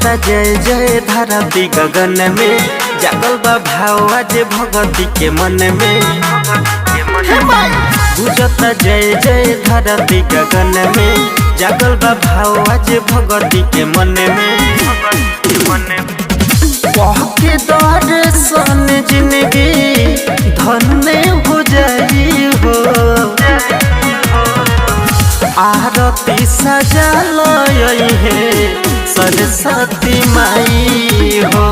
गुजता जय जय धरती गगन में, जागल बा भाव आज भगती के मन में। गुजता जय जय धरती गगन में, जागल बा भाव आज भगती के मन में। कह के दर्शन जिंदगी धन्य हो जाई हो, आरती सजल है सरस्वती माई हो,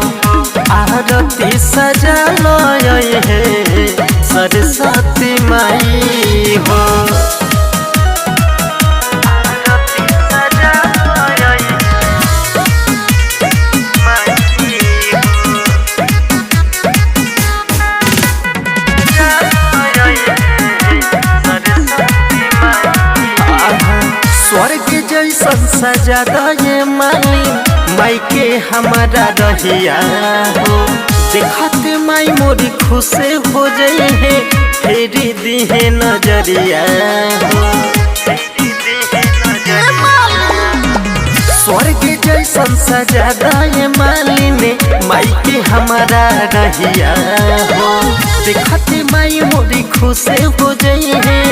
आरती सजल है सरस्वती माई हो। स्वर्ग जैसन सजा दे माली माई के हमारा रहिया हो, देखते माई मोरी खुश हो जाए है फेरी दिहे नजरिया हो। स्वर्ग जैसन सजा दे माली ने माई के हमारा रहिया हो, देखते माई मोरी खुश हो जाए है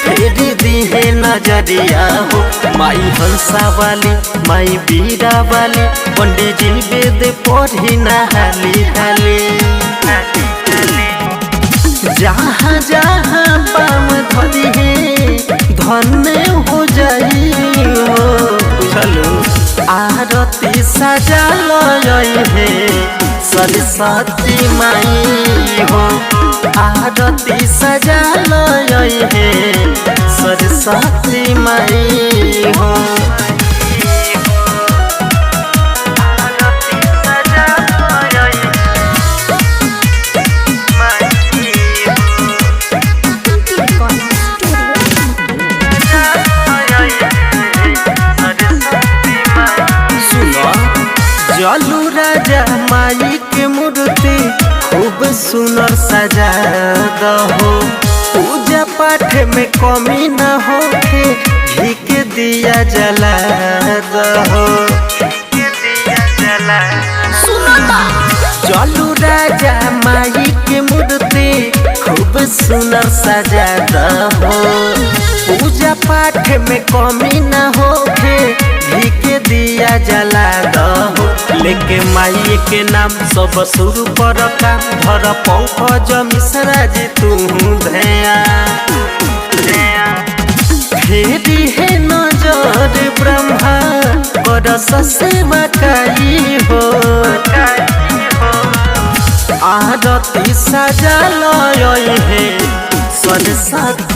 फेरी दिहे नजरिया हो। माई हंसा वाली माई बीरा वाली, पंडित जी वेद पढ़ी नहाली हाली। जहाँ जहाँ पाम धरी है धन्य हो जाई हो, चलो आरती सजल है सरस्वती माई हो, आरती सजल है सरस्वती माई हो। जलू राजा माई के मूर्ति खूब सुनर सजा दहो, पूजा पाठ में कमी न हो के घी के दिया जला दहो। चलू राजा माई के मूर्ति खूब सुनर सजा दहो, पूजा पाठ में कमी न हो के घी के दिया जला दहो। लेके माई के नाम सब शुरू कर काम, धर पंकज मिश्रा जी तू धया फेरी है नजर ब्रह्मा कर सेवा काई हो, आरती सजल है सरस्वती